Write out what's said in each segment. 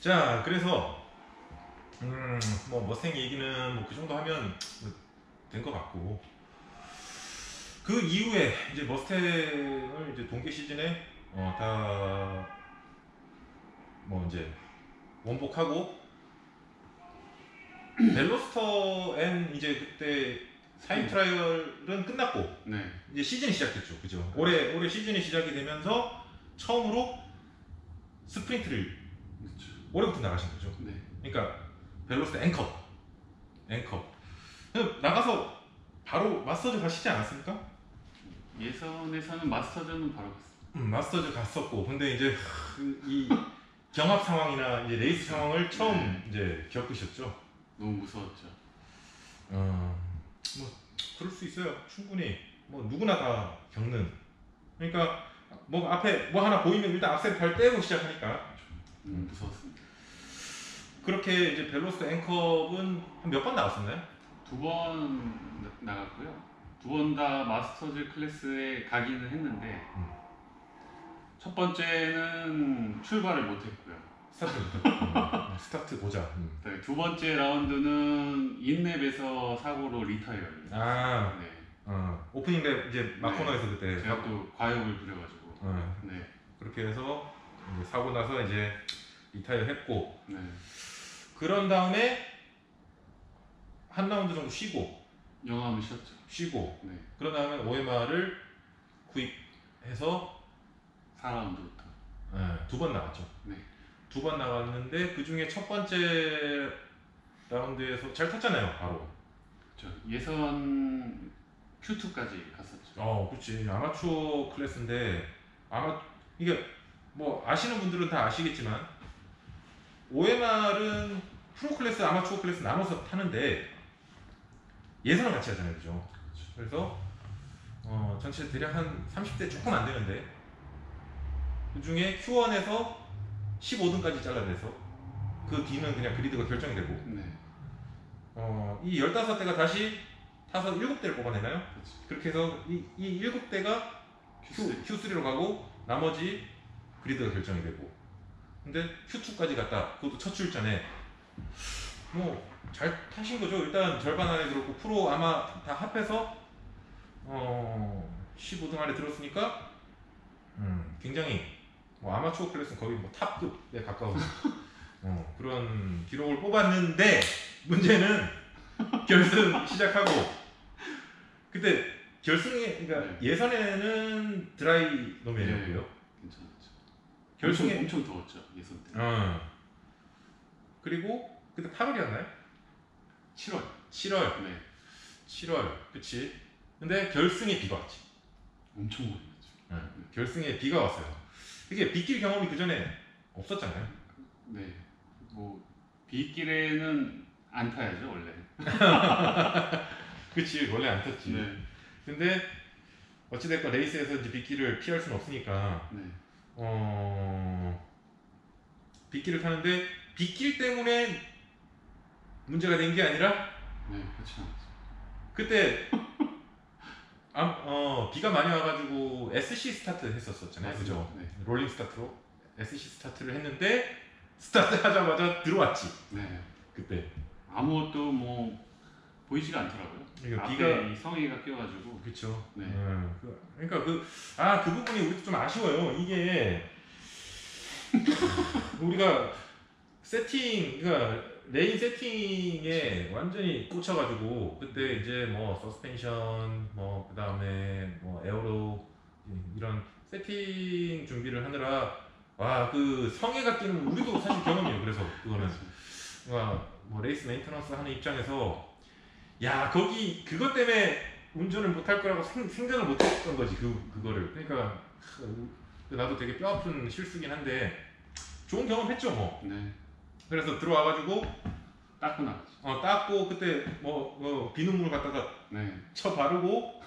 자, 그래서 뭐 머스탱 얘기는 뭐 그 정도 하면 된 것 같고, 그 이후에 이제 머스탱을 이제 동계 시즌에 다 뭐 이제 원복하고 벨로스터 N 이제 그때 사임 트라이얼은 끝났고 네. 이제 시즌이 시작됐죠, 그죠? 올해 시즌이 시작이 되면서 처음으로 스프린트를 그렇죠. 올해부터 나가신 거죠. 네. 그러니까 벨로스터 N컵 나가서 바로 마스터즈 가시지 않았습니까? 예선에서는 마스터즈는 바로 갔어요. 마스터즈 갔었고, 근데 이제 이 경합 상황이나 이제 레이스 상황을 처음 이제 겪으셨죠. 너무 무서웠죠. 뭐 그럴 수 있어요. 충분히 뭐 누구나 다 겪는. 그러니까 뭐 앞에 뭐 하나 보이면 일단 악셀 발 떼고 시작하니까 무서웠습니다. 그렇게 이제 벨로스터 N컵은 한 몇 번 나왔었나요? 2번 나갔고요. 2번 다 마스터즈 클래스에 가기는 했는데 첫 번째는 출발을 못했고요. 스타트 보자. 네, 두 번째 라운드는 인랩에서 사고로 리타이어입니다. 네. 오프닝 랩 이제 마코너에서 그때 제가 또 과욕을 부려가지고 네. 그렇게 해서 이제 사고 나서 이제 리타이어 했고, 네. 그런 다음에 한 라운드 정도 영암을 쉬었죠. 네. 그런 다음에 OMR을 구입해서 4라운드부터 2번 나갔죠. 네. 2번 나갔는데 그 중에 첫 번째 라운드에서 잘 탔잖아요, 바로. 그렇죠. 예선 Q2까지 갔었죠. 그렇지. 아마추어 클래스인데 이게 뭐 아시는 분들은 다 아시겠지만 OMR은 프로 클래스, 아마추어 클래스 나눠서 타는데 예선을 같이 하잖아요, 그죠? 그래서 전체 대략 한 30대 조금 안 되는데 그 중에 Q1에서 15등까지 잘라내서 그 뒤는 그냥 그리드가 결정이 되고, 네. 이 15대가 다시 타서 7대를 뽑아내나요? 그렇죠. 그렇게 해서 이 7대가 Q3로 가고 나머지 그리드가 결정이 되고, 근데 Q2까지 갔다. 그것도 첫 출전에 뭐 잘 타신 거죠. 일단 절반 안에 들었고 프로 아마 다 합해서 15등 안에 들었으니까 굉장히 뭐 아마추어 클래스는 거의 뭐 탑급에 가까운 그런 기록을 뽑았는데, 문제는 결승 시작하고 그때 결승에 그러니까 예선에는 드라이 노멜이었고요. 괜찮았죠. 결승에 엄청 더웠죠, 예선 때. 그리고 그때 8월이었나요? 7월. 네. 7월, 그치. 근데 결승에 비가 왔지. 엄청 많이 왔죠. 결승에 비가 왔어요. 이게 빗길 경험이 그 전에 없었잖아요. 네. 뭐 빗길에는 안 타야죠, 원래. 그치, 원래 안 탔지. 네. 근데 어찌됐건 레이스에서 이제 빗길을 피할 수는 없으니까 네. 빗길을 타는데 빗길 때문에 문제가 된 게 아니라 네, 그렇지 않았죠. 그때 비가 많이 와가지고 SC 스타트 했었잖아요, 그죠? 네. 롤링 스타트로 SC 스타트를 했는데 스타트 하자마자 들어왔지. 네. 그때 아무것도 뭐 보이지가 않더라고요. 그러니까 앞에 비가 이 성의가 끼어가지고. 그렇죠. 네. 그러니까 그 부분이 우리도 좀 아쉬워요. 이게 우리가 그러니까 레인 세팅에 완전히 꽂혀가지고 그때 이제 뭐 서스펜션 뭐 그다음에 뭐 에어로 이런 세팅 준비를 하느라 그 성애가 끼는 우리도 사실 경험이에요. 그래서 그거는 뭐 레이스 메인터넌스 하는 입장에서 그것 때문에 운전을 못할 거라고 생각을 못했던 거지. 그거를 그러니까 나도 되게 뼈아픈 실수긴 한데 좋은 경험 했죠 뭐. 네. 그래서 들어와가지고 닦고 나갔죠. 닦고 그때 뭐 비눗물 갖다가 쳐 바르고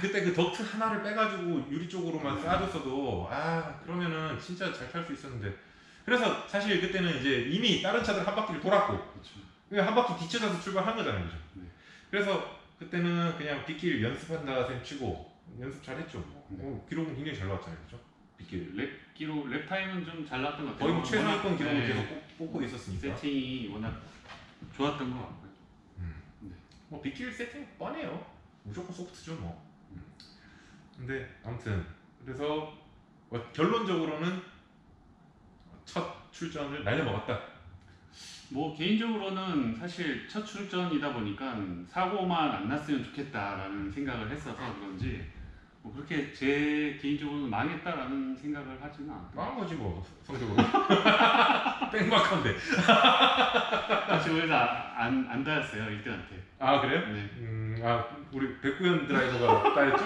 그때 그 덕트 하나를 빼가지고 유리 쪽으로만 쏴줬어도 그러면은 진짜 잘 탈 수 있었는데, 그래서 사실 그때는 이제 이미 다른 차들 한 바퀴를 돌았고 한 바퀴 뒤쳐져서 출발한 거잖아요, 그죠? 네. 그래서 그때는 그냥 빗길 연습한다 셈 치고 연습 잘했죠. 기록은 굉장히 잘 나왔잖아요, 그죠? 빗길. 랩 타임은 좀 잘 나왔던 것 같아요. 거의 뭐 최상위권 기록을 네. 계속 뽑고 있었으니까. 세팅이 워낙 좋았던 것 같고요. 네. 뭐 빗길 세팅 뻔해요. 무조건 소프트죠 뭐. 근데 아무튼 그래서 결론적으로는 첫 출전을 날려먹었다. 뭐 개인적으로는 사실 첫 출전이다 보니까 사고만 안 났으면 좋겠다라는 생각을 했어서 그런지 뭐 그렇게 제 개인적으로는 망했다라는 생각을 하지는 않고 망한 거지 뭐 성적으로. 뺑박한데. 사실 그래서 안 닿았어요 1등한테. 아 그래요? 네. 우리 백구현 드라이버가 따였죠?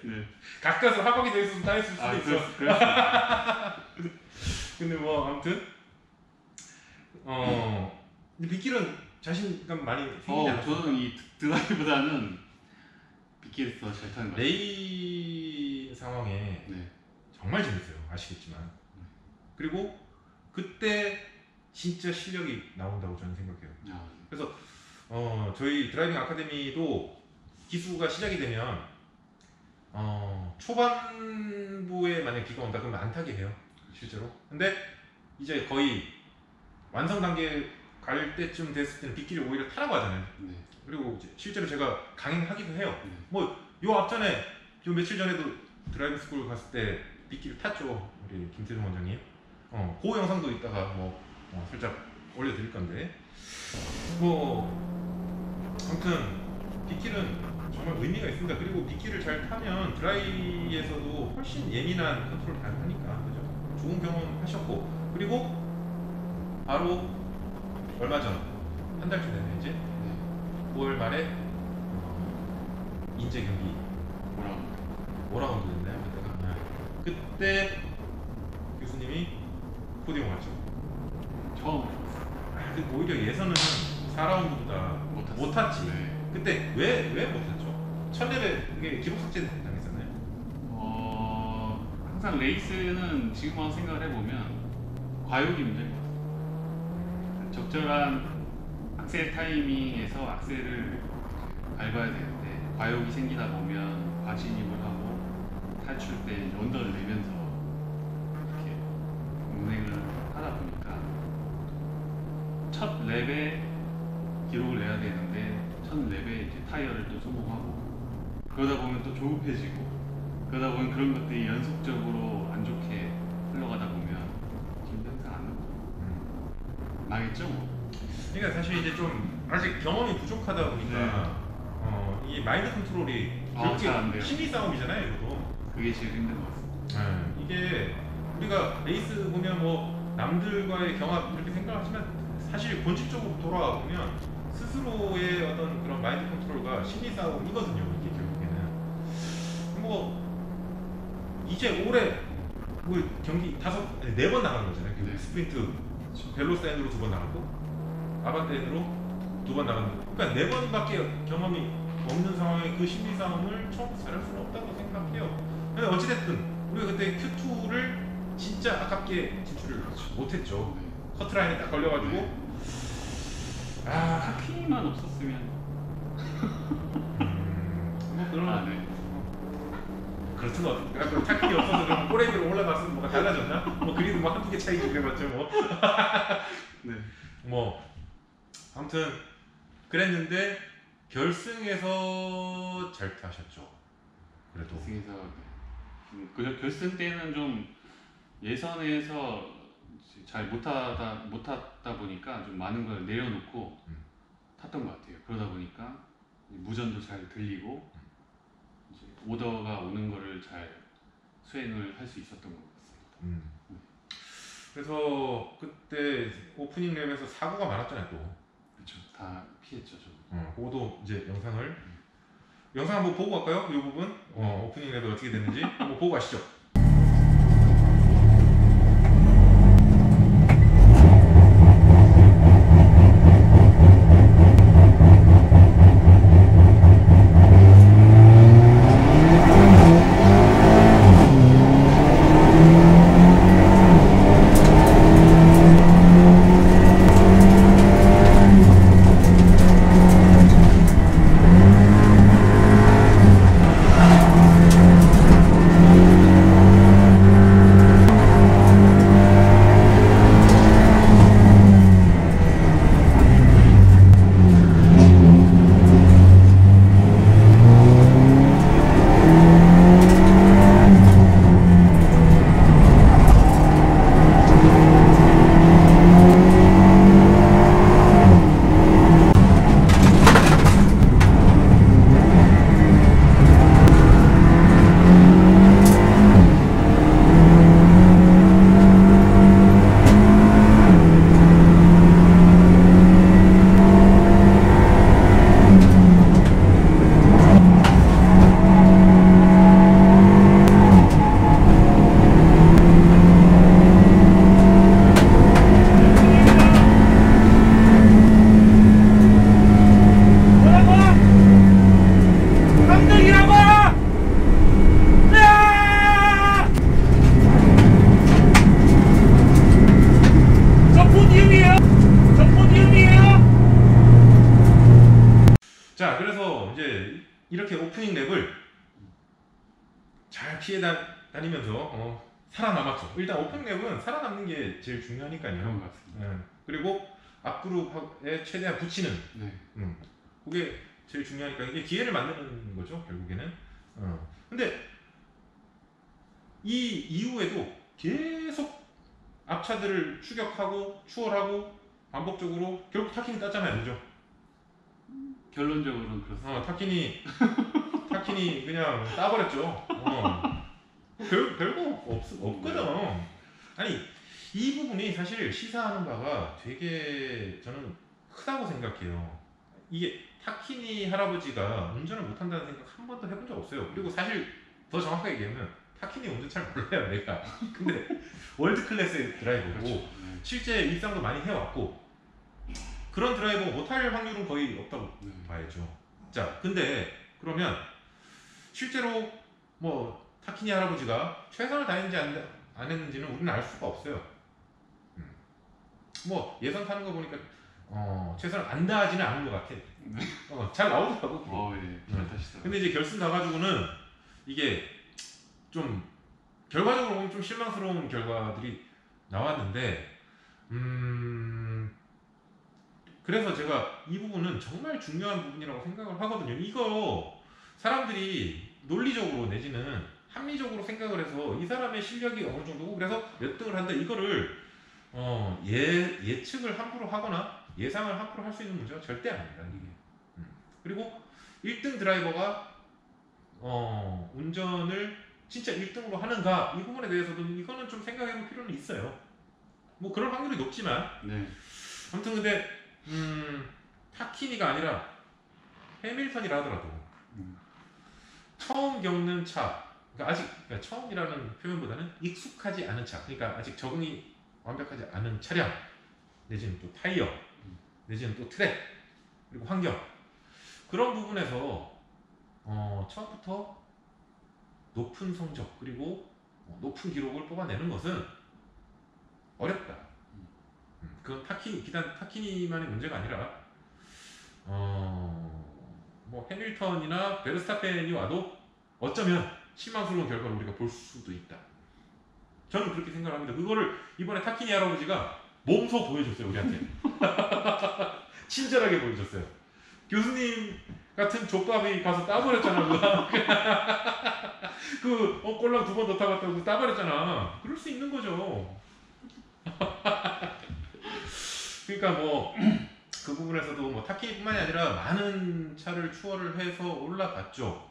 네. 가까스 하박이 돼 있어서 따였을 수도 있어. 그렇습니다. 근데 뭐 아무튼 근데 빗길은 자신감 많이 생기지 않았어요? 저는 이 드라이브보다는 빗길에서 잘 타는 것 같아요. 레이 상황에 네. 정말 재밌어요. 아시겠지만. 그리고 그때 진짜 실력이 나온다고 저는 생각해요. 그래서 저희 드라이빙 아카데미도 기수가 시작이 되면 초반부에 만약 비가 온다 그러면 안 타게 해요. 실제로. 근데 이제 거의 완성 단계 갈 때쯤 됐을 때는 빗길을 오히려 타라고 하잖아요. 네. 그리고 이제 실제로 제가 강행하기도 해요. 네. 뭐 요 앞전에 요 며칠 전에도 드라이빙 스쿨 갔을 때 빗길을 탔죠. 우리 김태종 원장님. 그 영상도 이따가 뭐 살짝 올려드릴 건데 뭐 아무튼 빗길은 정말 의미가 있습니다. 그리고 빗길을 잘 타면 드라이에서도 훨씬 예민한 컨트롤 가능하니까 그죠? 좋은 경험 하셨고 그리고 바로 얼마 전 한 달쯤 됐네 이제 9월 말에 인제 경기 뭐라고 됐나요? 그때 교수님이 포디움 왔죠. 처음 오히려 예선은 4라운드보다 못 탔지. 네. 그때 왜 못 탔죠? 첫 레벨 그게 기록 삭제 당했었나요? 항상 레이스는 지금 와서 생각을 해보면 과욕이 문제인 것 같아요. 적절한 악셀 타이밍에서 악셀을 밟아야 되는데 과욕이 생기다 보면 과진입을 하고 탈출 때 언더를 내면서 이렇게 운행을 하다 보니까 첫 랩에 기록을 내야 되는데 첫 랩에 이제 타이어를 또 소모하고 그러다 보면 또 조급해지고 그러다 보면 그런 것들이 연속적으로 안 좋게 흘러가다 보면 지금 항상 안 나고 망했죠 뭐. 그러니까 사실 이제 좀 아직 경험이 부족하다 보니까 이 마인드 컨트롤이 잘안 돼요. 심리 싸움이잖아요, 이것도. 그게 제일 힘든 것 같습니다. 이게 우리가 레이스 보면 뭐 남들과의 경합 이렇게 생각하지만 사실 본질적으로 돌아와 보면 스스로의 어떤 그런 마인드 컨트롤과 심리 싸움이거든요, 이게 결국에는. 뭐 이제 올해 뭐 경기 4번 나간 거잖아요. 네. 스프린트 벨로스 N으로 2번 나갔고 아반떼 N으로 2번 나갔는데 그러니까 4번밖에 경험이 없는 상황에 그 심리 싸움을 처음부터 잘할 수는 없다고 생각해요. 근데 어찌됐든 우리가 그때 Q2를 진짜 아깝게 진출을 못했죠. 네. 커트라인에 딱 걸려가지고 카키만 없었으면 뭐 그런 네. 그렇든 어떻게 타킹이 없어서 그럼 꼬레 위로 올라갔으면 뭐가 달라졌나? 뭐 그리도 뭐 한두 개 차이지 그래봤죠 뭐. 네. 뭐 아무튼 그랬는데 결승에서 잘 타셨죠. 그래도 결승에서 그 결승 때는 좀 예선에서 잘 못하다 보니까 좀 많은 걸 내려놓고 탔던 것 같아요. 그러다 보니까 무전도 잘 들리고 이제 오더가 오는 거를 잘 수행을 할 수 있었던 것 같습니다. 그래서 그때 오프닝 랩에서 사고가 많았잖아요 또. 그렇죠. 다 피했죠 저. 그것도 이제 영상 한번 보고 갈까요? 이 부분 오프닝 랩이 어떻게 됐는지 한번 보고 가시죠. 이렇게 오프닝 랩을 잘 피해 다니면서 살아남았죠. 일단 오프닝 랩은 살아남는 게 제일 중요하니까요. 그런 것 같습니다. 그리고 앞그룹에 최대한 붙이는 네. 그게 제일 중요하니까 이게 기회를 만드는 거죠 결국에는. 근데 이 이후에도 계속 앞차들을 추격하고 추월하고 반복적으로 결국 타키니 땄잖아요, 그죠? 결론적으로는 그렇습니다. 타키니 그냥 따버렸죠. 별거 없거든. 아니 이 부분이 사실 시사하는 바가 되게 저는 크다고 생각해요. 이게 타키니 할아버지가 운전을 못한다는 생각 한 번도 해본 적 없어요. 그리고 사실 더 정확하게 얘기하면 타키니 운전 잘 몰라요 내가. 근데 월드 클래스의 드라이버고 그렇죠. 네. 실제 입상도 많이 해왔고 그런 드라이버 못할 확률은 거의 없다고 네. 봐야죠. 자, 근데 그러면 실제로 뭐 타키니 할아버지가 최선을 다했는지 안 했는지는 우리는 알 수가 없어요. 뭐 예선 타는 거 보니까 최선을 안 다하지는 않은 것 같아. 잘 나오더라고. 예. 잘 타시더라고요. 근데 이제 결승 가가지고는 이게 좀 결과적으로 보면 좀 실망스러운 결과들이 나왔는데 그래서 제가 이 부분은 정말 중요한 부분이라고 생각을 하거든요. 이거 사람들이 논리적으로 내지는 합리적으로 생각을 해서 이 사람의 실력이 어느 정도고 그래서 몇 등을 한다 이거를 예측을 함부로 하거나 예상을 함부로 할 수 있는 문제가 절대 아닙니다. 이게. 그리고 1등 드라이버가 운전을 진짜 1등으로 하는가 이 부분에 대해서도 이거는 좀 생각해 볼 필요는 있어요. 뭐 그럴 확률이 높지만 네. 아무튼 근데 타키니가 아니라 해밀턴이라 하더라도 처음 겪는 차 그러니까 그러니까 처음이라는 표현보다는 익숙하지 않은 차 그러니까 아직 적응이 완벽하지 않은 차량 내지는 또 타이어 내지는 또 트랙 그리고 환경 그런 부분에서 처음부터 높은 성적 그리고 높은 기록을 뽑아내는 것은 어렵다. 그건 기단 타키니만의 문제가 아니라 뭐 해밀턴이나 베르스타펜이 와도 어쩌면 실망스러운 결과를 우리가 볼 수도 있다. 저는 그렇게 생각합니다. 그거를 이번에 타키니 할아버지가 몸소 보여줬어요 우리한테. 친절하게 보여줬어요. 교수님 같은 족밥이 가서 따버렸잖아 그거. 꼴랑 2번 더 타봤다고 따버렸잖아. 그럴 수 있는 거죠. 그러니까 뭐 그 부분에서도 뭐 타키니뿐만이 아니라 많은 차를 추월을 해서 올라갔죠.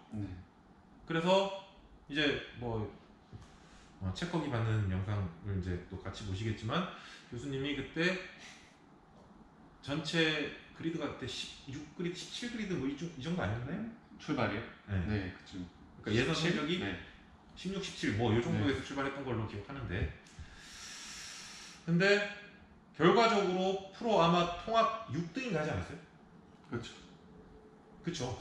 그래서 이제 뭐 체커기 받는 영상을 이제 또 같이 보시겠지만 교수님이 그때 전체 그리드가 그때 16그리드, 17그리드 뭐 이 정도 아니었나요? 출발이요? 네. 네, 그쯤. 그러니까 예선 성적이 네. 16, 17 뭐 이 정도에서 출발했던 걸로 기억하는데 근데 결과적으로 프로 아마 통합 6등인가 하지 않았어요? 그렇죠. 그쵸.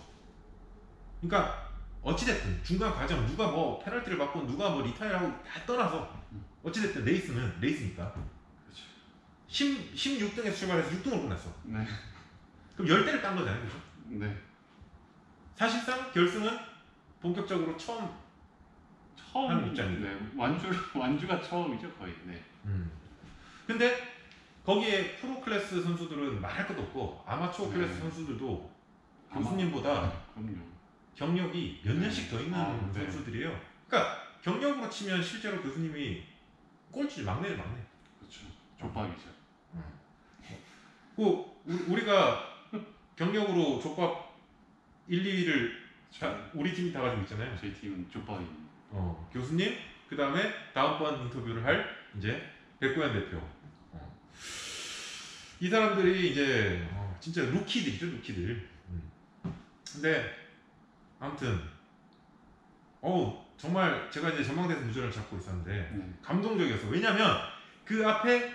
그러니까 어찌됐든 중간 과정 누가 뭐 페널티를 받고 누가 뭐 리타이어하고 다 떠나서 어찌됐든 레이스는 레이스니까 그렇죠. 16등에서 출발해서 6등으로 끝났어. 네. 그럼 10대를 딴 거잖아요. 그죠? 네. 사실상 결승은 본격적으로 처음 하는 입장이죠. 네. 완주가 처음이죠, 거의. 네. 근데 거기에 프로 클래스 선수들은 말할 것도 없고 아마추어 네. 클래스 선수들도 교수님보다 그럼요. 경력이 몇 네. 년씩 더 있는 네. 선수들이에요. 그러니까 경력으로 치면 실제로 교수님이 꼴찌 막내를 막내. 그렇죠. 족박이죠. 우리가 경력으로 족밥 1, 2위를 우리 팀이 다 가지고 있잖아요. 저희 팀은 족박입니다. 교수님, 그 다음에 다음번 인터뷰를 할 이제 백고현 대표. 이 사람들이 이제 진짜 루키들이죠, 루키들. 근데 아무튼 정말 제가 이제 전망대에서 무전을 잡고 있었는데 감동적이었어. 왜냐면 그 앞에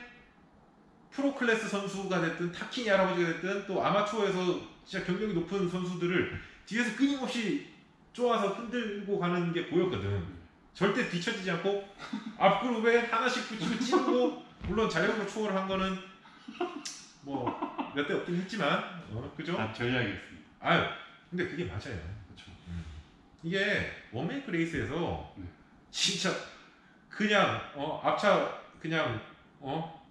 프로 클래스 선수가 됐든 타키니 할아버지가 됐든 또 아마추어에서 진짜 경력이 높은 선수들을 뒤에서 끊임없이 쪼아서 흔들고 가는 게 보였거든. 절대 뒤처지지 않고 앞그룹에 하나씩 붙이고 찌르고 물론 자력으로 초월을 한 거는 뭐 몇 대 없긴 했지만 그죠? 전략이었습니다. 근데 그게 맞아요. 그렇죠. 이게 원메이크 레이스에서 네. 진짜 그냥 앞차 그냥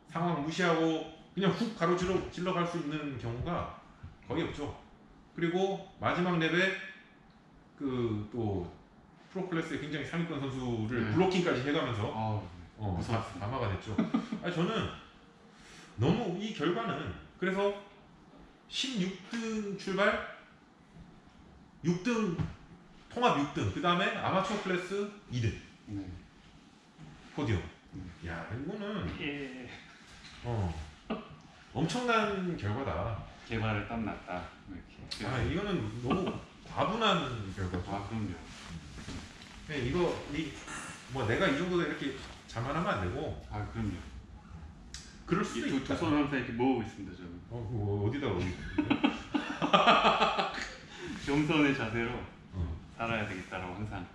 상황 무시하고 그냥 훅 가로질러 갈 수 있는 경우가 거의 없죠. 그리고 마지막 랩에 그 또 프로클래스의 굉장히 상위권 선수를 네. 블로킹까지 해가면서 무서웠어요. 담화가 됐죠. 저는 너무 이 결과는 그래서 16등 출발, 6등 통합 6등, 그 다음에 아마추어 클래스 2등 네. 포디움. 야 이거는 예. 엄청난 결과다. 개발을 땀났다. 이렇게. 이거는 너무 과분한 결과죠. 그럼요. 뭐 내가 이 정도 이렇게 자만하면 안 되고. 그럼요. 그럴 수도 있다. 두 손 항상 이렇게 모으고 있습니다, 저는. 어디다 겸손의 자세로 살아야 되겠다라고 항상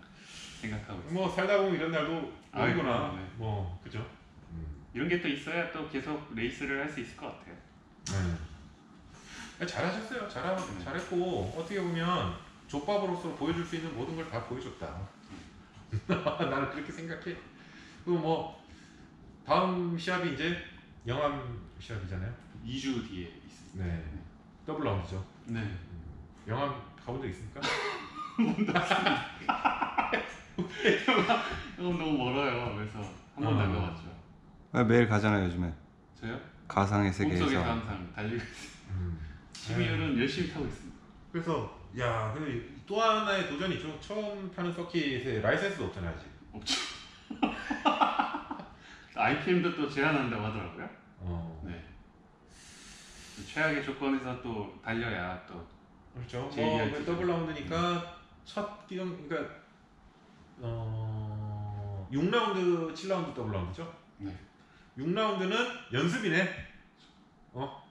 생각하고 있어요. 뭐 살다 보면 이런 날도 오거나 네. 뭐 그죠. 이런 게 또 있어야 또 계속 레이스를 할 수 있을 것 같아요. 잘하셨어요. 잘했고 어떻게 보면 족밥으로서 보여줄 수 있는 모든 걸 다 보여줬다. 나는 그렇게 생각해. 그리고 뭐 다음 시합이 이제 영암 시합이잖아요. 2주 뒤에 있습니다. 네. 더블 라운드죠. 네. 영암 가본 적 있습니까? 이건 너무 멀어요. 그래서 한 번도 안 가봤죠. 매일 가잖아요 요즘에. 저요? 가상의 몸속에서 세계에서. 항상 달리고 있어요. 12월은 열심히 타고 있습니다. 그래서 또 하나의 도전이죠. 처음 타는 서킷에 라이센스도 없잖아요 아직. 없죠. IPM도 또 제한한다고 하더라고요. 네. 최악의 조건에서 또 달려야 또 그렇죠. JDR 뭐 더블 라운드니까 첫 뛰는 그러니까 6라운드, 7라운드 더블 라운드죠. 네. 6라운드는 연습이네.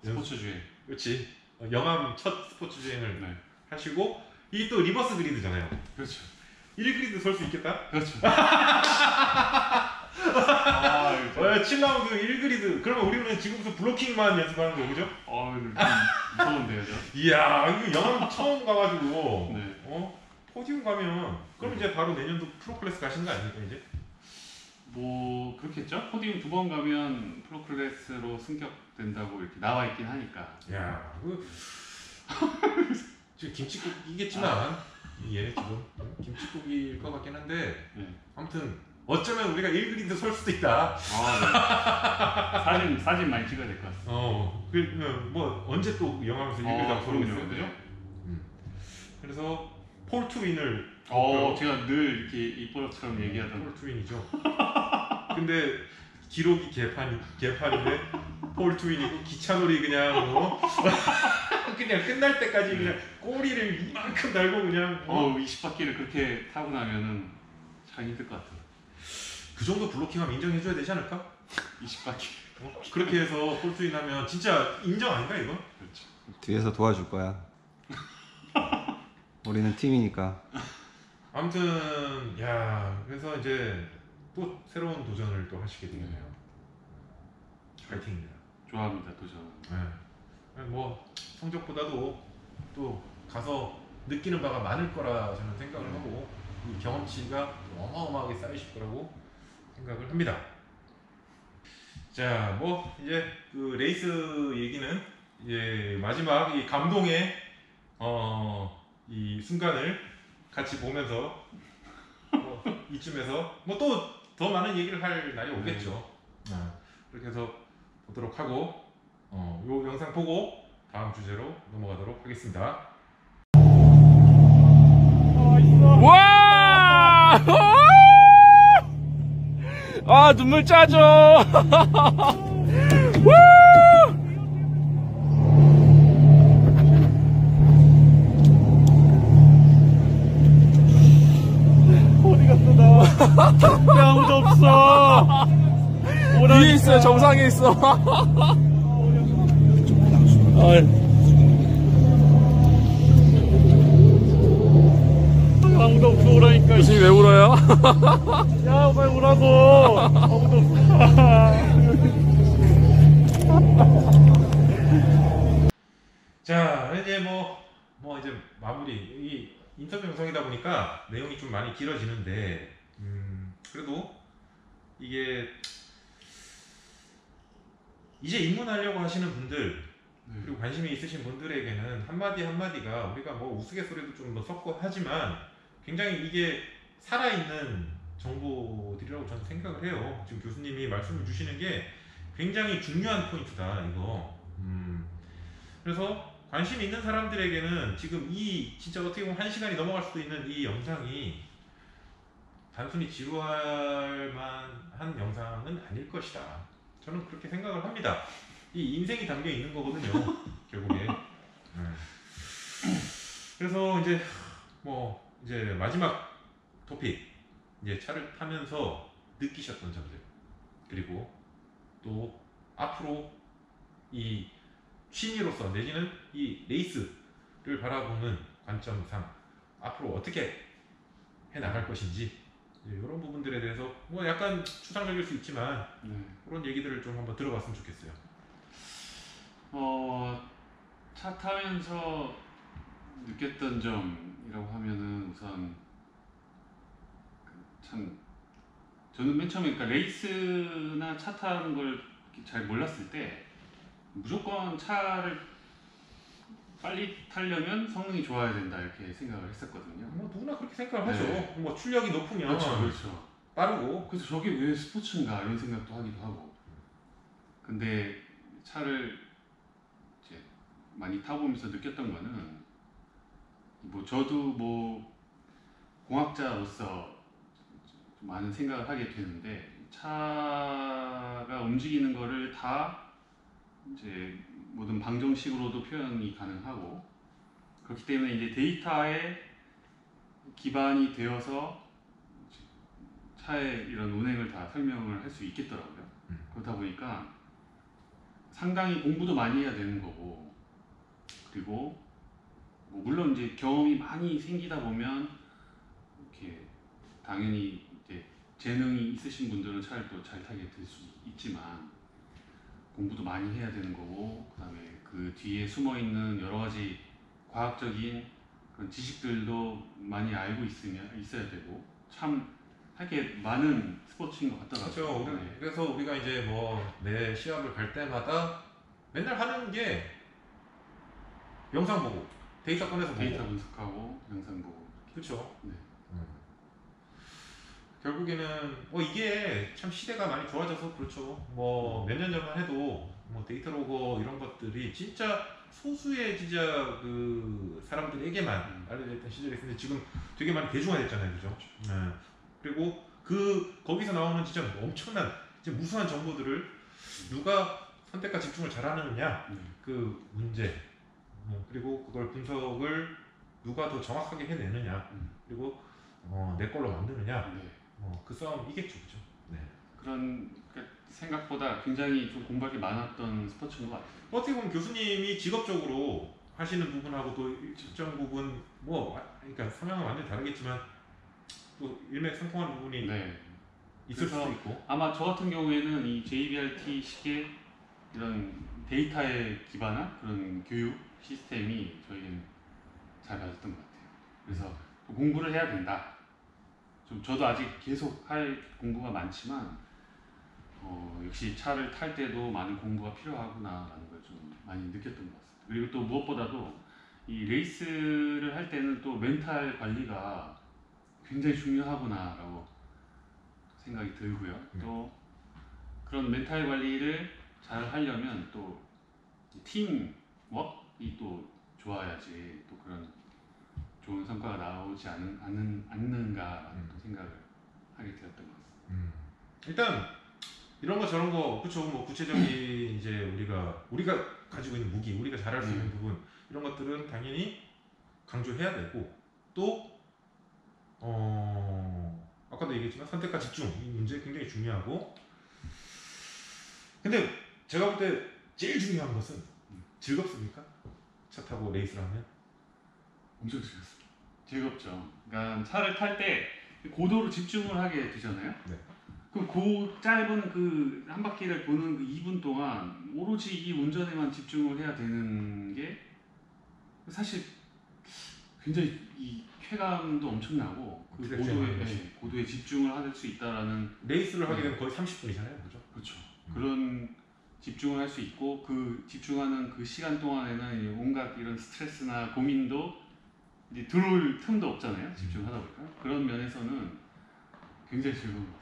스포츠 주행. 그렇지. 영암 첫 스포츠 주행을 네. 하시고 이 또 리버스 그리드잖아요. 그렇죠. 1그리드 설 수 있겠다? 그렇죠. 7라운드 1그리드. 그러면 우리는 지금부터 블로킹만 연습하는 거 그죠? 무서운데요, 저. 이야, 이거 영암 처음 가가지고 네. 포디움 가면 그럼 이제 바로 내년도 프로클래스 가시는 거 아닙니까 이제? 뭐 그렇겠죠? 포디움 2번 가면 프로클래스로 승격된다고 이렇게 나와 있긴 하니까. 야, 지금 김치국이겠지만 얘네 지금 김치국일 것 같긴 한데 네. 아무튼 어쩌면 우리가 1그리드 설 수도 있다. 네. 사진 많이 찍어야 될 것 같습니다. 뭐 언제 또 영암에서 1그리드 하고 그러겠어요, 그죠? 네. 그래서 폴 투윈을 제가 늘 이렇게 이뻐처럼 얘기하던 폴 투윈이죠. 근데 기록이 개판인데 폴 투윈이고 기차놀이 그냥 그냥 끝날 때까지 그냥 꼬리를 이만큼 달고 그냥 20바퀴를 그렇게 타고 나면은 참 힘들 것 같아요. 그 정도 블로킹하면 인정해줘야 되지 않을까? 20바퀴. 그렇게 해서 폴 투윈 하면 진짜 인정 아닌가 이거? 그렇죠. 뒤에서 도와줄 거야. 우리는 팀이니까. 아무튼 그래서 이제 또 새로운 도전을 또 하시게 되겠네요. 파이팅입니다. 좋아합니다, 도전. 뭐 성적보다도 또 가서 느끼는 바가 많을 거라 저는 생각을 하고 이 경험치가 어마어마하게 쌓이실 거라고 생각을 합니다. 자, 뭐 이제 그 레이스 얘기는 이제 마지막 이 감동의 이 순간을 같이 보면서 이쯤에서 뭐 또 더 많은 얘기를 할 날이 오겠죠. 그렇게 해서 보도록 하고 요 영상 보고 다음 주제로 넘어가도록 하겠습니다. 와! 눈물 짜져. 어디 갔어 나? 아무도 없어. 위에 있어요. 정상에 있어. 아무도 없어. 오라니까. 교수님 왜 울어요? 야 빨리 오라고. 아무도 없어. 자, 이제 뭐 이제 마무리 인터뷰 영상이다 보니까 내용이 좀 많이 길어지는데 그래도 이게 이제 입문하려고 하시는 분들 그리고 관심이 있으신 분들에게는 한마디 한마디가 우리가 뭐 우스갯소리도 좀 뭐 섞고 하지만 굉장히 이게 살아있는 정보들이라고 저는 생각을 해요. 지금 교수님이 말씀을 주시는 게 굉장히 중요한 포인트다 이거. 그래서 관심 있는 사람들에게는 지금 이 진짜 어떻게 보면 1시간이 넘어갈 수도 있는 이 영상이 단순히 지루할 만한 영상은 아닐 것이다. 저는 그렇게 생각을 합니다. 이 인생이 담겨 있는 거거든요. 결국에. 그래서 이제 뭐 이제 마지막 토픽 이제 차를 타면서 느끼셨던 점들 그리고 또 앞으로 이 취미로서 내지는 이 레이스를 바라보는 관점상 앞으로 어떻게 해 나갈 것인지 이런 부분들에 대해서 뭐 약간 추상적일 수 있지만 그런 얘기들을 좀 한번 들어봤으면 좋겠어요. 차 타면서 느꼈던 점이라고 하면은 우선 참 저는 맨 처음에 그러니까 레이스나 차 타는 걸 잘 몰랐을 때 무조건 차를 빨리 타려면 성능이 좋아야 된다 이렇게 생각을 했었거든요. 뭐 누구나 그렇게 생각을 하죠. 네. 뭐 출력이 높으면 그렇죠. 빠르고 그래서 저게 왜 스포츠인가 이런 생각도 하기도 하고. 근데 차를 이제 많이 타보면서 느꼈던 거는 뭐 저도 뭐 공학자로서 좀 많은 생각을 하게 되는데 차가 움직이는 거를 다 이제 모든 방정식으로도 표현이 가능하고 그렇기 때문에 이제 데이터에 기반이 되어서 차의 이런 운행을 다 설명을 할 수 있겠더라고요. 그러다 보니까 상당히 공부도 많이 해야 되는 거고 그리고 뭐 물론 이제 경험이 많이 생기다 보면 이렇게 당연히 이제 재능이 있으신 분들은 차를 또 잘 타게 될 수 있지만 공부도 많이 해야 되는 거고 그 다음에 그 뒤에 숨어 있는 여러 가지 과학적인 그런 지식들도 많이 알고 있어야 되고 참 하게 많은 스포츠인 것 같더라고요. 그렇죠. 그래서 우리가 이제 뭐 내 시합을 갈 때마다 맨날 하는 게 영상 보고 데이터 꺼내서 보고 데이터 분석하고 영상 보고 그렇죠. 네. 결국에는 뭐 이게 참 시대가 많이 좋아져서 그렇죠. 뭐 몇 년 전만 해도 뭐 데이터 로거 이런 것들이 진짜 소수의 진짜 그 사람들에게만 알려져 있던 시절이 있는데 지금 되게 많이 대중화됐잖아요, 그죠? 네. 그리고 그 거기서 나오는 진짜 엄청난 진짜 무수한 정보들을 누가 선택과 집중을 잘하느냐 그 문제 그리고 그걸 분석을 누가 더 정확하게 해내느냐 그리고 내 걸로 만드느냐 그 싸움이겠죠, 그죠? 네. 그런 그러니까 생각보다 굉장히 좀 공부할 게 많았던 스포츠인 것 같아요. 어떻게 보면 교수님이 직업적으로 하시는 부분하고 또 일정 부분 뭐 그러니까 성향은 완전히 다르겠지만 또 일맥상통하는 부분이 있을 그래서 수도 있고 아마 저 같은 경우에는 이 JBRT-식의 이런 데이터에 기반한 그런 교육 시스템이 저희는 잘 맞았던 것 같아요. 그래서 공부를 해야 된다. 좀 저도 아직 계속 할 공부가 많지만 역시 차를 탈 때도 많은 공부가 필요하구나라는 걸 좀 많이 느꼈던 것 같습니다. 그리고 또 무엇보다도 이 레이스를 할 때는 또 멘탈 관리가 굉장히 중요하구나라고 생각이 들고요. 또 그런 멘탈 관리를 잘 하려면 또 팀워크이 또 좋아야지 또 그런 좋은 성과가 나오지 않는가라는 또 생각을 하게 되었던 것 같습니다. 일단 이런 거 저런 거 그쵸 뭐 구체적인 이제 우리가 가지고 있는 무기 우리가 잘할 수 있는 부분 이런 것들은 당연히 강조해야 되고 또 아까도 얘기했지만 선택과 집중 이 문제 굉장히 중요하고 근데 제가 볼 때 제일 중요한 것은 즐겁습니까? 차 타고 레이스를 하면? 엄청 즐겁죠. 그러니까 차를 탈 때 고도로 집중을 하게 되잖아요. 네. 그럼 그 짧은 그 한 바퀴를 도는 그 2분 동안 오로지 이 운전에만 집중을 해야 되는 게 사실 굉장히 이 쾌감도 엄청나고 그 디렉션 하는 거지. 고도에 집중을 할 수 있다라는 레이스를 하게 되면 거의 30분이잖아요, 그죠? 그렇죠. 그런 집중을 할 수 있고 그 집중하는 그 시간 동안에는 이제 온갖 이런 스트레스나 고민도 이제 들어올 틈도 없잖아요. 집중하다 보니까 그런 면에서는 굉장히 즐거운 것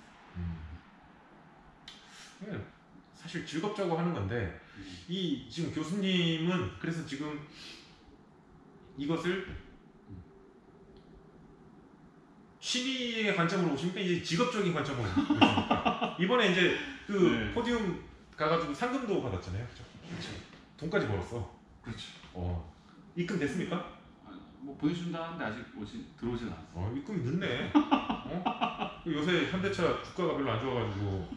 같아요. 네, 사실 즐겁자고 하는 건데 이 지금 교수님은 그래서 지금 이것을 취미의 관점으로 보십니까? 이제 직업적인 관점으로 보십니까? 이번에 이제 그 네. 포디움 가가지고 상금도 받았잖아요, 그죠? 돈까지 벌었어. 그렇죠. 입금 됐습니까? 뭐 보내준다 하는데 아직 들어오진 않았어. 입금이 늦네. 요새 현대차 주가가 별로 안 좋아가지고.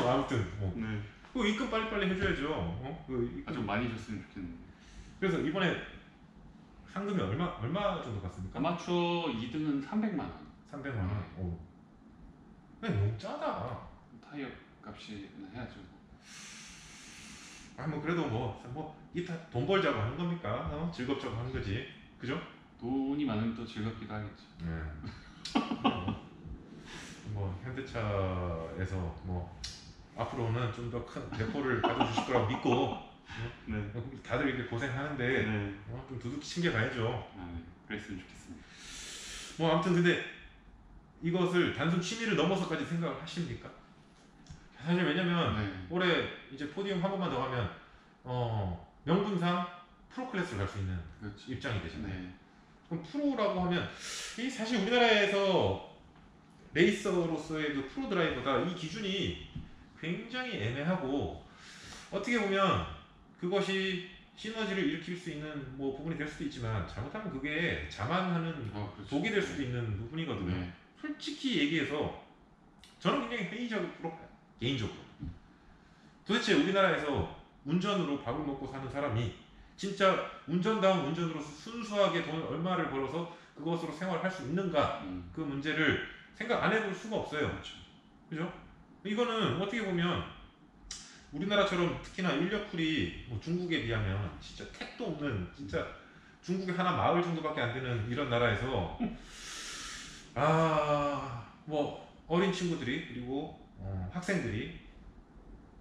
아무튼 뭐. 네. 그 입금 빨리빨리 해줘야죠. 좀 많이 줬으면 좋겠는데. 그래서 이번에 상금이 얼마 정도 갔습니까? 아마추어 2등은 300만 원. 300만 원. 근데 너무 짜다. 타이어 값이 해야죠. 뭐 그래도 이따 돈 벌자고 하는 겁니까? 즐겁자고 하는 거지. 그죠? 돈이 많으면 또 즐겁기도 하겠죠. 네. 현대차에서 앞으로는 좀 더 큰 배포를 가져주실 거라고 믿고 네. 다들 이렇게 고생하는데 네. 좀 두둑히 챙겨가야죠. 네. 그랬으면 좋겠습니다. 아무튼 근데 이것을 단순 취미를 넘어서까지 생각을 하십니까? 사실 왜냐면 네. 올해 이제 포디움 한 번만 더 가면 명분상 프로 클래스를 갈 수 있는 그렇죠. 입장이 되잖아요. 네. 그럼 프로라고 하면 이 사실 우리나라에서 레이서로서의 그 프로 드라이버가 이 기준이 굉장히 애매하고 어떻게 보면 그것이 시너지를 일으킬 수 있는 부분이 될 수도 있지만 잘못하면 그게 자만하는 그렇죠. 독이 될 수도 있는 부분이거든요. 네. 솔직히 얘기해서 저는 굉장히 회의적으로 봐요. 개인적으로. 도대체 우리나라에서 운전으로 밥을 먹고 사는 사람이 진짜 운전다운 운전으로서 순수하게 돈을 얼마를 벌어서 그것으로 생활할 수 있는가, 그 문제를 생각 안 해볼 수가 없어요. 그렇죠. 그죠? 이거는 어떻게 보면 우리나라처럼 특히나 인력풀이 중국에 비하면 진짜 택도 없는, 진짜 중국에 하나 마을 정도밖에 안 되는 이런 나라에서 어린 친구들이 그리고 학생들이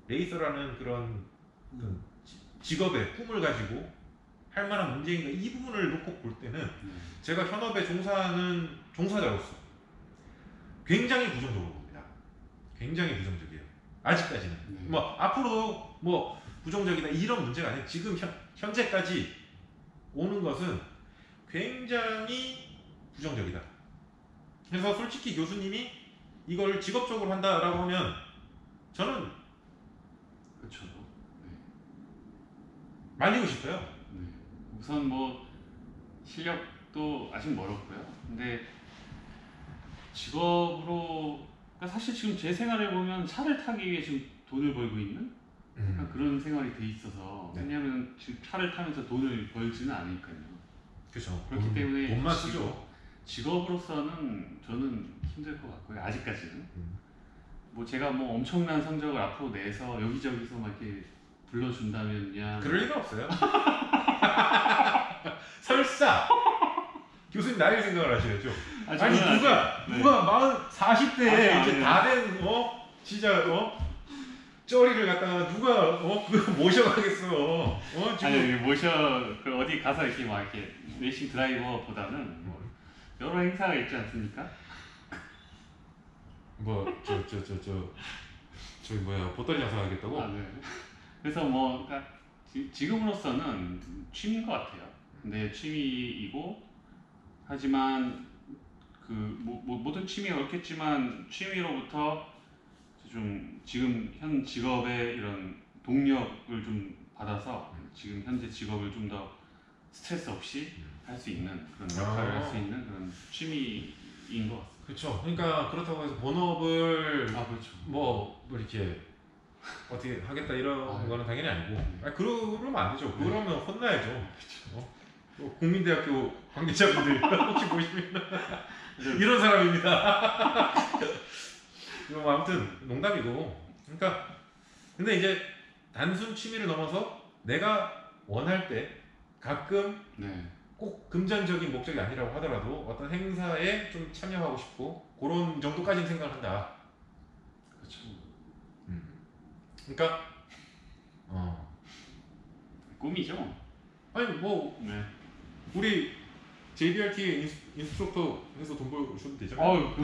레이서라는 그런 직업의 꿈을 가지고 할 만한 문제인가, 이 부분을 놓고 볼 때는 제가 현업에 종사하는 종사자로서 굉장히 부정적으로 봅니다. 굉장히 부정적이에요. 아직까지는. 앞으로도 부정적이다 이런 문제가 아니에요. 지금 현재까지 오는 것은 굉장히 부정적이다. 그래서 솔직히 교수님이 이걸 직업적으로 한다라고 하면 저는 그렇죠. 네. 말리고 싶어요. 네. 우선 실력도 아직 멀었고요. 근데 직업으로, 그러니까 사실 지금 제 생활을 보면 차를 타기 위해 지금 돈을 벌고 있는 약간 그런 생활이 돼 있어서. 네. 왜냐하면 지금 차를 타면서 돈을 벌지는 않으니까요. 그렇죠. 그렇기 때문에 돈만 쓰죠. 직업으로서는 저는 힘들 것 같고요. 아직까지는. 제가 엄청난 성적을 앞으로 내서 여기저기서 이렇게 불러준다면야. 그럴 리가 없어요. 설사 교수님 나이 생각을 하셔야죠. 아니 누가 40대에 이제 다 된 진짜 쩌리를 갖다가 누가 그거 모셔가겠어. 지금 어디 가서 이렇게 레이싱 드라이버보다는 여러 행사가 있지 않습니까? 저기 보따리 장사하겠다고? 네. 그래서 그러니까 지금으로서는 취미인 것 같아요. 근데 취미이고, 하지만 모든 취미가 그렇겠지만 취미로부터 좀 지금 현 직업의 이런 동력을 좀 받아서 지금 현재 직업을 좀 더 스트레스 없이 할 수 있는 그런 역할을 할 수 있는 그런 취미인 것 같습니다. 그렇죠. 그러니까 그렇다고 해서 본업을 그렇죠. 이렇게 어떻게 하겠다 이런 거는 당연히 아니고, 그러면 안 되죠. 그러면 혼나야죠. 국민대학교 관계자분들 혹시 보시면 이런 사람입니다. 아무튼 농담이고, 그러니까 근데 이제 단순 취미를 넘어서 내가 원할 때 가끔 네. 꼭 금전적인 목적이 아니라고 하더라도 어떤 행사에 좀 참여하고 싶고 그런 정도까지는 생각한다. 그렇죠. 그러니까 꿈이죠. 아니 뭐 네. 우리 JBRT 인스트럭터 해서 돈 벌으셔도 되잖아요. 어우.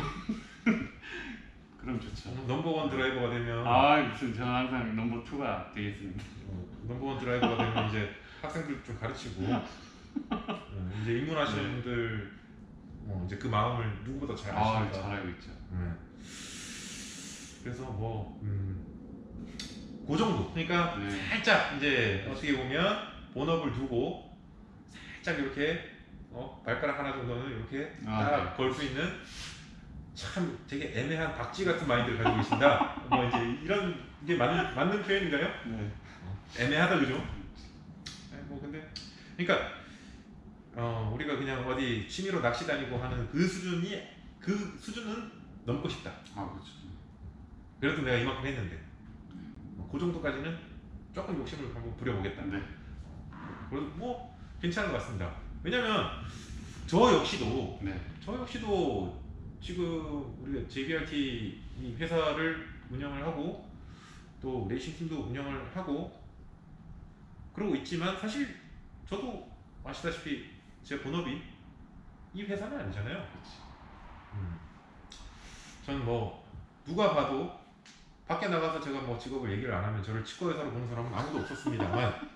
그럼 좋죠. 넘버원 드라이버가 되면 아 무슨 저는 항상 넘버 2가 되겠습니다. 넘버원 드라이버가 되면 이제 학생들 좀 가르치고 이제 입문하시는 네. 분들 이제 그 마음을 누구보다 잘 아 아시니까. 잘 알고 있죠. 그래서 뭐 그 정도. 그러니까 네. 살짝 이제 어떻게 보면 본업을 두고 살짝 이렇게 발가락 하나 정도는 이렇게 딱 걸 수 있는 참 되게 애매한 박쥐 같은 마인드를 가지고 계신다. 뭐 이제 이런 게 맞는 표현인가요? 네. 애매하다 그죠? 뭐 근데 그러니까 우리가 그냥 어디 취미로 낚시 다니고 하는 그 수준은 넘고 싶다. 아 그렇죠. 그래도 내가 이만큼 했는데 그 정도까지는 조금 욕심을 한번 부려보겠다. 네. 그래도 뭐 괜찮은 것 같습니다. 왜냐면 저 역시도 네. 지금 우리가 JBRT 이 회사를 운영을 하고 또 레이싱팀도 운영을 하고 그러고 있지만 사실 저도 아시다시피 제 본업이 이 회사는 아니잖아요. 그렇지. 저는 뭐 누가 봐도 밖에 나가서 제가 뭐 직업을 얘기를 안 하면 저를 치과의사로 보는 사람은 아무도 없었습니다만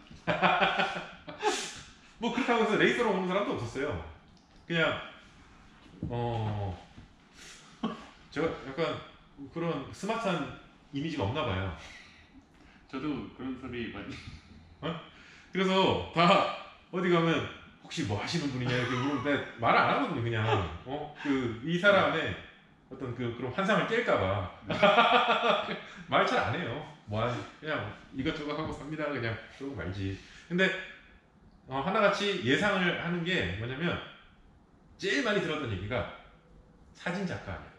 뭐 그렇다고 해서 레이서로 보는 사람도 없었어요. 그냥 제가 약간 그런 스마트한 이미지가 없나 봐요. 저도 그런 소리 많이. 그래서 다 어디 가면 혹시 뭐 하시는 분이냐 이렇게 물어보는데 말을 안 하거든요. 그냥 이 사람의 어떤 그런 환상을 깰까봐 말 잘 안 해요. 그냥 이것저것 하고 삽니다. 그냥 그러고 말지. 근데 하나같이 예상을 하는 게 뭐냐면 제일 많이 들었던 얘기가 사진 작가 아니야.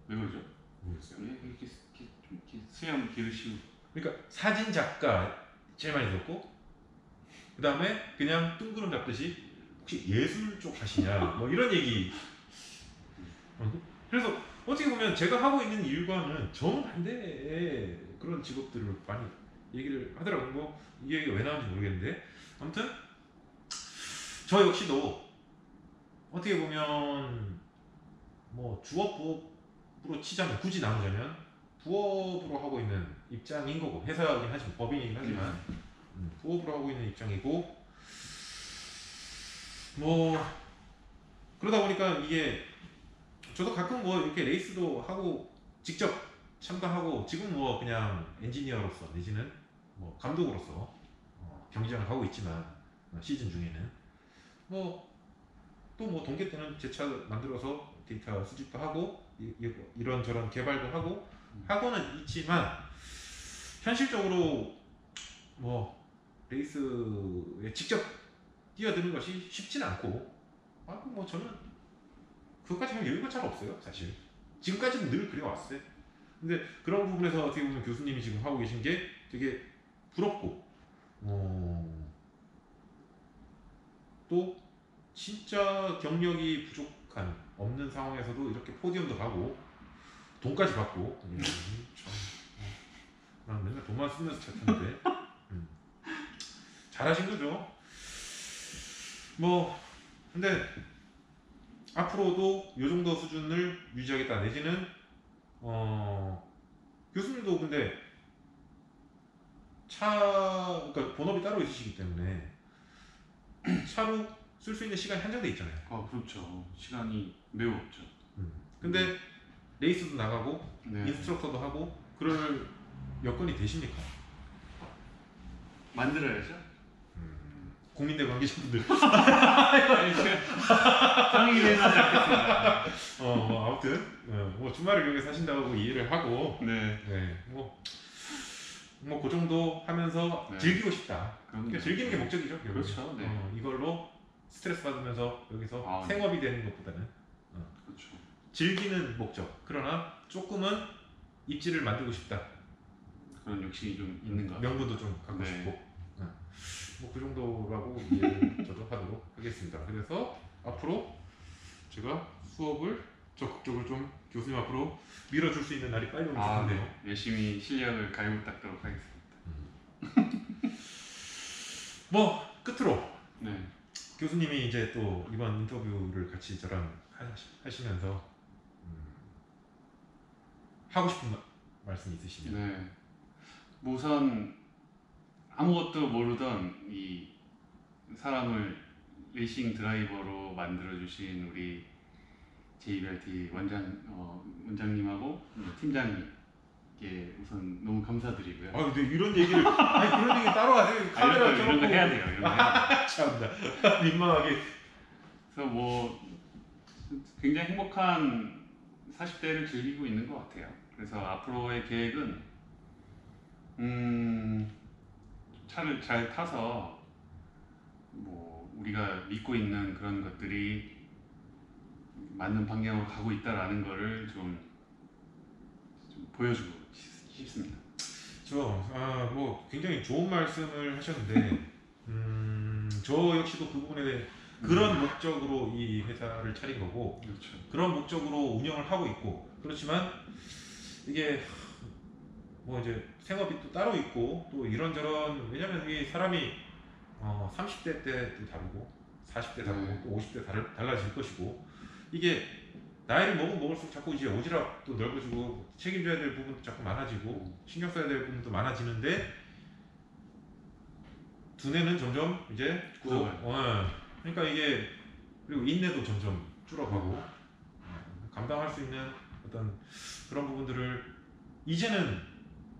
왜 그러죠? 모르겠어요. 왜 이렇게 좀 이렇게 수염 기르시고. 그러니까 사진 작가 제일 많이 들었고 그 다음에 그냥 뜬구름 잡듯이 혹시 예술 쪽 하시냐 뭐 이런 얘기. 그래서 어떻게 보면 제가 하고 있는 일과는 정반대의 그런 직업들을 많이 얘기를 하더라고요. 뭐 이 얘기가 왜 나오는지 모르겠는데 아무튼 저 역시도 어떻게 보면 뭐 주업 부업으로 치자면 굳이 나누자면 부업으로 하고 있는 입장인 거고 회사이긴 하지만 법인이긴 하지만 부업으로 하고 있는 입장이고 뭐 그러다 보니까 이게 저도 가끔 뭐 이렇게 레이스도 하고 직접 참가하고 지금 뭐 그냥 엔지니어로서 내지는 뭐 감독으로서 경기장을 하고 있지만 시즌 중에는 뭐 또 뭐 동계 때는 제 차 만들어서 데이터 수집도 하고 이런저런 개발도 하고는 있지만 현실적으로 뭐 레이스에 직접 뛰어드는 것이 쉽지는 않고 뭐 저는 그것까지 할 여유가 잘 없어요. 사실 지금까지는 늘 그래왔어요. 근데 그런 부분에서 어떻게 보면 교수님이 지금 하고 계신 게 되게 부럽고 또 진짜 경력이 부족한 없는 상황에서도 이렇게 포디움도 가고 돈까지 받고 난 맨날 돈만 쓰면서 찾던데 잘하신 거죠. 뭐 근데 앞으로도 이 정도 수준을 유지하겠다 내지는 교수님도 근데 그러니까 본업이 따로 있으시기 때문에 차로 쓸 수 있는 시간이 한정돼 있잖아요. 그렇죠. 시간이 매우 없죠. 근데 레이스도 나가고 네. 인스트럭터도 하고 그럴 여건이 되십니까? 만들어야죠. 국민대 관계자분들 상의를 하지 않겠습니다. 뭐 아무튼 뭐 주말을 이용해서 하신다고 이해를 하고 네. 뭐 그 정도 하면서 네. 즐기고 싶다. 그럼요. 그러니까 즐기는 게 목적이죠. 결국은. 그렇죠. 네. 이걸로 스트레스 받으면서 여기서 네. 생업이 되는 것보다는 그렇죠. 즐기는 목적. 그러나 조금은 입지를 만들고 싶다. 그런 욕심이 좀 있는가? 명분도 좀 갖고 네. 싶고. 뭐 그 정도라고 이해를 저도 하도록 하겠습니다. 그래서 앞으로 제가 수업을 적극적으로 좀 교수님 앞으로 밀어줄 수 있는 날이 빨리 오면 좋겠네요. 네. 열심히 실력을 갈고 닦도록 하겠습니다. 뭐 끝으로 네. 교수님이 이제 또 이번 인터뷰를 같이 저랑 하시면서 하고 싶은 말씀 있으시면? 네. 우선 아무것도 모르던 이 사람을 레이싱 드라이버로 만들어 주신 우리 JBRT 원장님하고 팀장님께 우선 너무 감사드리고요. 아 근데 이런 얘기를 아니 그런 얘기 따로 하세요. 카메라 이런 거 해야 돼요. 이런 거 해야 돼요. 참나 민망하게. 그래서 뭐 굉장히 행복한 40대를 즐기고 있는 것 같아요. 그래서 앞으로의 계획은 차를 잘 타서 뭐 우리가 믿고 있는 그런 것들이 맞는 방향으로 가고 있다라는 거를 좀 보여주고 싶습니다. 뭐 굉장히 좋은 말씀을 하셨는데 저 역시도 그 부분에 대해 그런 목적으로 이 회사를 차린 거고 그렇죠. 그런 목적으로 운영을 하고 있고 그렇지만 이게 뭐 이제 생업이 또 따로 있고 또 이런저런 왜냐면 이 사람이 30대 때도 다르고 40대 다르고 또 50대 달라질 것이고 이게 나이를 먹을수록 자꾸 이제 오지랖도 넓어지고 책임져야 될 부분도 자꾸 많아지고 신경 써야 될 부분도 많아지는데 두뇌는 점점 이제 그러니까 이게 그리고 인내도 점점 줄어가고 감당할 수 있는 어떤 그런 부분들을 이제는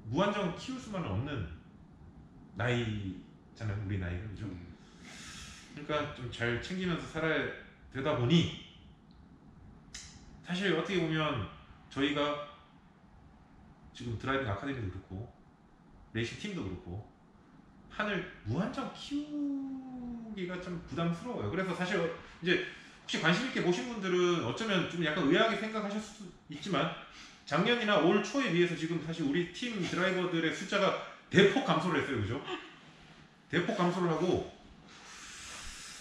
무한정 키울 수만은 없는 나이잖아요. 우리 나이가 그죠? 그러니까 좀 잘 챙기면서 살아야 되다 보니 사실 어떻게 보면 저희가 지금 드라이빙 아카데미도 그렇고 레이싱 팀도 그렇고 판을 무한정 키우기가 좀 부담스러워요. 그래서 사실 이제 혹시 관심 있게 보신 분들은 어쩌면 좀 약간 의아하게 생각하실 수도 있지만 작년이나 올 초에 비해서 지금 사실 우리 팀 드라이버들의 숫자가 대폭 감소를 했어요. 그죠? 대폭 감소를 하고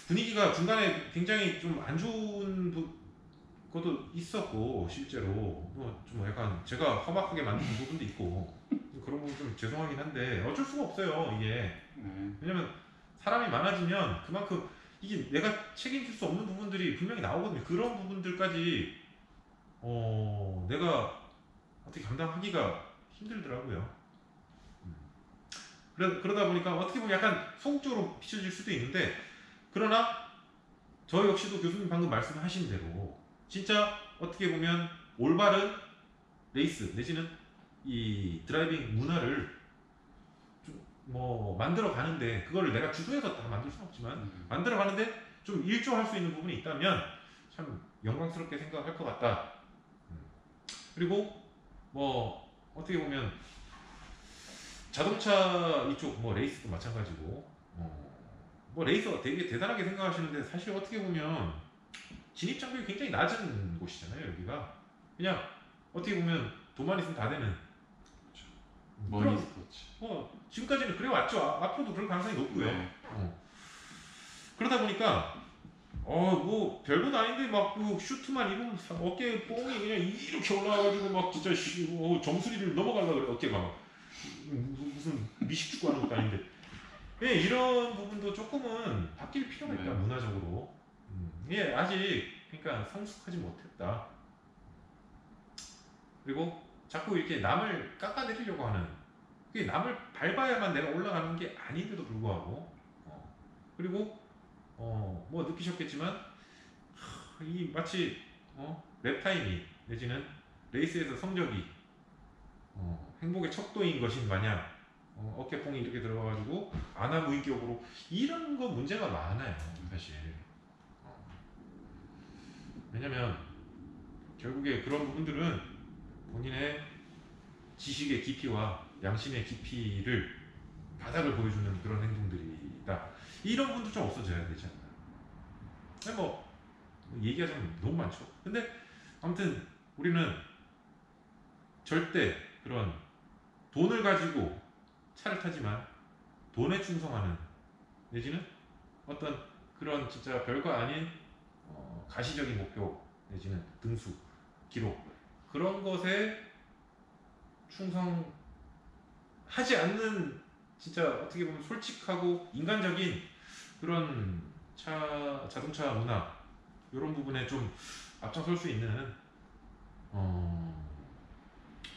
분위기가 중간에 굉장히 좀 안 좋은 것도 있었고 실제로 좀 약간 제가 허박하게 만든 부분도 있고 그런 부분 좀 죄송하긴 한데 어쩔 수가 없어요. 이게 왜냐면 사람이 많아지면 그만큼 이게 내가 책임질 수 없는 부분들이 분명히 나오거든요. 그런 부분들까지 내가 어떻게 감당하기가 힘들더라고요. 그러다 보니까 어떻게 보면 약간 소극적으로 비춰질 수도 있는데 그러나 저 역시도 교수님 방금 말씀하신 대로 진짜 어떻게 보면 올바른 레이스 내지는 이 드라이빙 문화를 좀 뭐 만들어 가는데 그거를 내가 주도해서 다 만들 수는 없지만 만들어 가는데 좀 일조할 수 있는 부분이 있다면 참 영광스럽게 생각할 것 같다. 그리고 뭐 어떻게 보면 자동차 이쪽 뭐 레이스도 마찬가지고 뭐 레이서가 되게 대단하게 생각하시는데 사실 어떻게 보면 진입 장벽이 굉장히 낮은 곳이잖아요. 여기가 그냥 어떻게 보면 돈만 있으면 다 되는 머니 스포츠. 지금까지는 그래 왔죠. 앞으로도 그럴 가능성이 높고요. 네. 그러다 보니까 뭐 별것도 아닌데 막 그 슈트만 입으면 어깨 뽕이 그냥 이렇게 올라와가지고 막 진짜 정수리를 넘어가려고 그래. 어깨가 막 무슨 미식축구 하는 것도 아닌데 예, 이런 부분도 조금은 바뀔 필요가 있다. 문화적으로 예, 아직 그러니까 성숙하지 못했다. 그리고 자꾸 이렇게 남을 깎아내리려고 하는 그게 남을 밟아야만 내가 올라가는 게 아닌데도 불구하고 그리고 뭐 느끼셨겠지만 이 마치 랩타임이 내지는 레이스에서 성적이 행복의 척도인 것인 마냥 어깨뽕이 이렇게 들어가가지고 안하무인격으로 이런 거 문제가 많아요. 사실 왜냐면 결국에 그런 부분들은 본인의 지식의 깊이와 양심의 깊이를 바닥을 보여주는 그런 행동들이다. 이런 부분도 좀 없어져야 되지 않나. 뭐 얘기하자면 너무 많죠. 근데 아무튼 우리는 절대 그런 돈을 가지고 차를 타지만 돈에 충성하는 내지는 어떤 그런 진짜 별거 아닌 가시적인 목표 내지는 등수, 기록 그런 것에 충성하지 않는 진짜 어떻게 보면 솔직하고 인간적인 그런 자동차 문화 이런 부분에 좀 앞장설 수 있는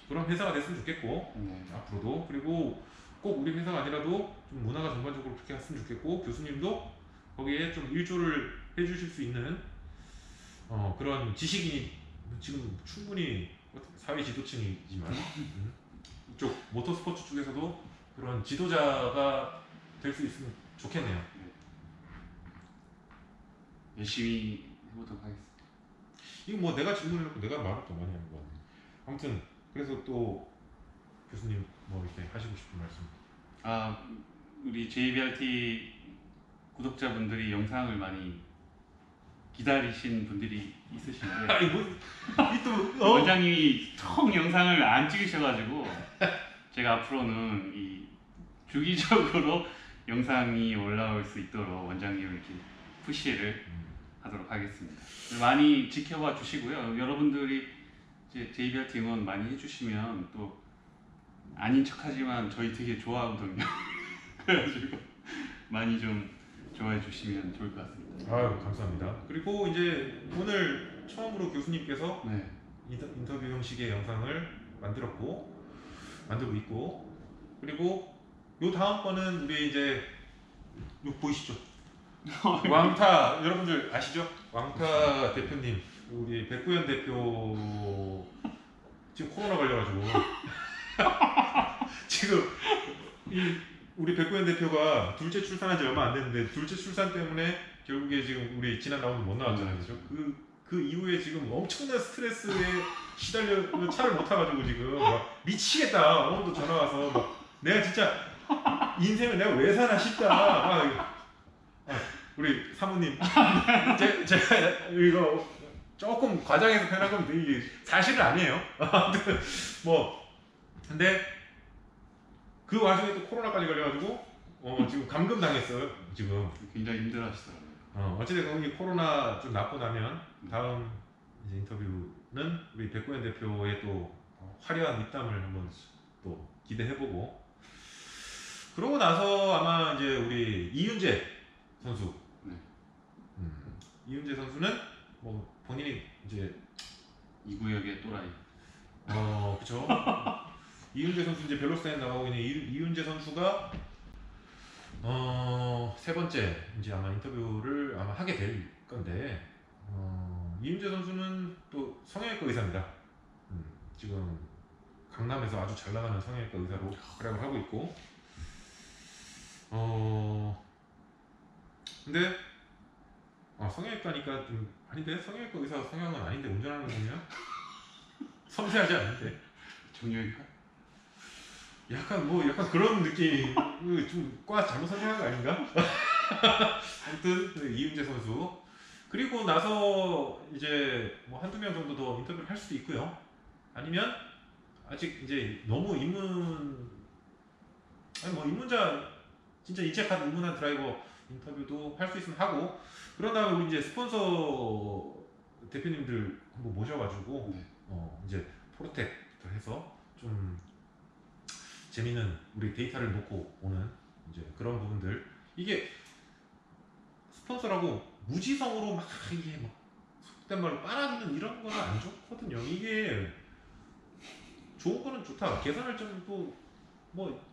그런 회사가 됐으면 좋겠고 네. 앞으로도 그리고 꼭 우리 회사가 아니라도 좀 문화가 전반적으로 그렇게 했으면 좋겠고 교수님도 거기에 좀 일조를 해주실 수 있는 그런 지식인이 지금 충분히 사회 지도층이지만 이쪽 모터스포츠 쪽에서도 그런 지도자가 될 수 있으면 좋겠네요. 열심히 해보도록 하겠습니다. 이거 뭐 내가 질문해놓고 내가 말을 더 많이 하는 거 같네. 아무튼 그래서 또 교수님 뭐 이렇게 하시고 싶은 말씀. 아, 우리 JBRT 구독자분들이 영상을 많이 기다리신 분들이 있으신데 아니 뭐이또 원장님이 통 영상을 안 찍으셔가지고 제가 앞으로는 이 주기적으로 영상이 올라올 수 있도록 원장님을 이렇게 푸시를 하도록 하겠습니다. 많이 지켜봐 주시고요. 여러분들이 이제 JBRT 응원 많이 해주시면 또 아닌 척하지만 저희 되게 좋아하거든요. 그래가지고 많이 좀 좋아해 주시면 좋을 것 같습니다. 아유 감사합니다. 그리고 이제 오늘 처음으로 교수님께서 네. 인터뷰 형식의 영상을 만들고 있고 그리고 요 다음 거는 우리 이제 요 보이시죠? 왕타 여러분들 아시죠? 왕타 대표님 우리 백구현 대표 지금 코로나 걸려가지고 지금 우리 백구현 대표가 둘째 출산한 지 얼마 안 됐는데 둘째 출산 때문에 결국에 지금 우리 지난 라운드 못 나왔잖아요. 그죠? 그 이후에 지금 엄청난 스트레스에 시달려 차를 못 타가지고 지금 막 미치겠다. 오늘도 전화 와서 막 내가 진짜 인생을 내가 왜 사나 싶다. 우리 사모님 제가 이거 조금 과장해서 표현한 겁니다. 이게 사실은 아니에요. 뭐 근데 그 와중에 또 코로나까지 걸려가지고 지금 감금당했어요. 지금 굉장히 힘들어하시더라고요. 어찌됐건 거기 코로나 좀 낫고 나면 다음 이제 인터뷰는 우리 백구현 대표의 또 화려한 입담을 한번 또 기대해보고 그러고 나서 아마 이제 우리 이윤재 선수 네. 이윤재 선수는 뭐 본인이 이제 이 구역의 또라이. 그쵸. 이윤재 선수 이제 벨로스타인 나가고 있는 이윤재 선수가 세 번째 이제 아마 인터뷰를 아마 하게 될 건데 이윤재 선수는 또 성형외과 의사입니다. 지금 강남에서 아주 잘 나가는 성형외과 의사로 활약을 하고 있고 근데 성형외과니까 좀 아닌데 성형외과 의사 성형은 아닌데 운전하는 거 보면 섬세하지 않은데 정형외과? 약간 그런 느낌 좀 과 잘못 선택한 거 아닌가? 아무튼 이윤재 선수 그리고 나서 이제 뭐 한두 명 정도 더 인터뷰를 할 수도 있고요. 아니면 아직 이제 너무 입문자 진짜 이체카드 입문한 드라이버 인터뷰도 할 수 있으면 하고 그런 다음에 우리 이제 스폰서 대표님들 한번 모셔가지고 네. 이제 프로텍트 해서 좀 재미있는 우리 데이터를 놓고 오는 이제 그런 부분들 이게 스폰서라고 무지성으로 막 이게 막 속된 말로 빨아주는 이런 거는 안 좋거든요. 이게 좋은 거는 좋다. 계산을 좀 또 뭐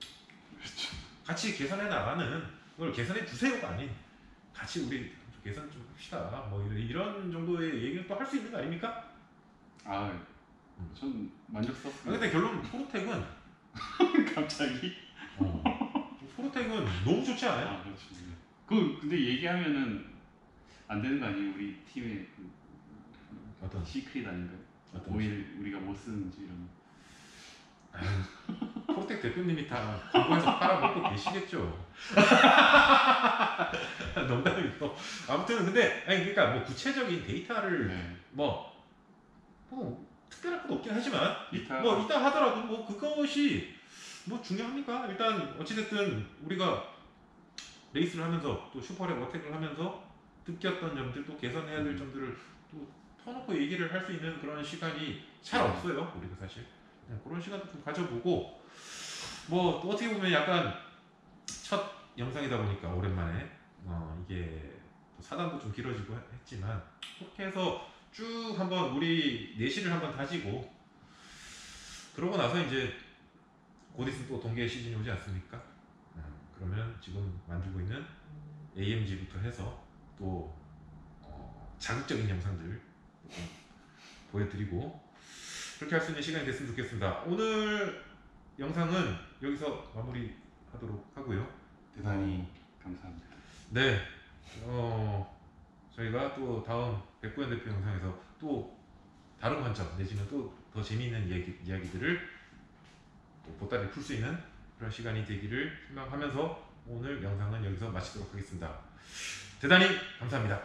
같이 계산해 나가는 걸 계산해 주세요가 아닌 같이 우리 계산 좀 합시다. 뭐 이런 정도의 얘기를 또 할 수 있는 거 아닙니까? 전 만족스럽습니다. 근데 결론 포르텍은 갑자기? 포르텍은 너무 좋지 않아요? 그렇죠. 근데 얘기하면은 안 되는 거 아니에요? 우리 팀의 어떤 시크릿 아닌가요? 어떤 오일 우리가 못 쓰는지 이런. 포르텍 대표님이 다 광고에서 팔아먹고 계시겠죠. 농담이고. 아무튼 근데 그러니까 뭐 구체적인 데이터를 네. 뭐 특별할 것도 없긴 하지만 데이터. 뭐 이따 하더라도 뭐 그것이 뭐 중요합니까? 일단 어찌됐든 우리가 레이스를 하면서 또 슈퍼랩 어택을 하면서 느꼈던 점들 또 개선해야 될 점들을 또 터놓고 얘기를 할 수 있는 그런 시간이 잘 없어요. 우리가 사실 그런 시간도 좀 가져보고 뭐 또 어떻게 보면 약간 첫 영상이다 보니까 오랜만에 이게 또 사단도 좀 길어지고 했지만 그렇게 해서 쭉 한번 우리 내실을 한번 다지고 그러고 나서 이제 곧 있으면 또 동계 시즌이 오지 않습니까? 그러면 지금 만들고 있는 AMG부터 해서 또 자극적인 영상들 좀 보여드리고 그렇게 할 수 있는 시간이 됐으면 좋겠습니다. 오늘 영상은 여기서 마무리하도록 하고요. 대단히 감사합니다. 네, 저희가 또 다음 백구현 대표 영상에서 또 다른 관점 내지는 또 더 재미있는 이야기들을 또 보따리 풀 수 있는 그런 시간이 되기를 희망하면서 오늘 영상은 여기서 마치도록 하겠습니다. 대단히 감사합니다.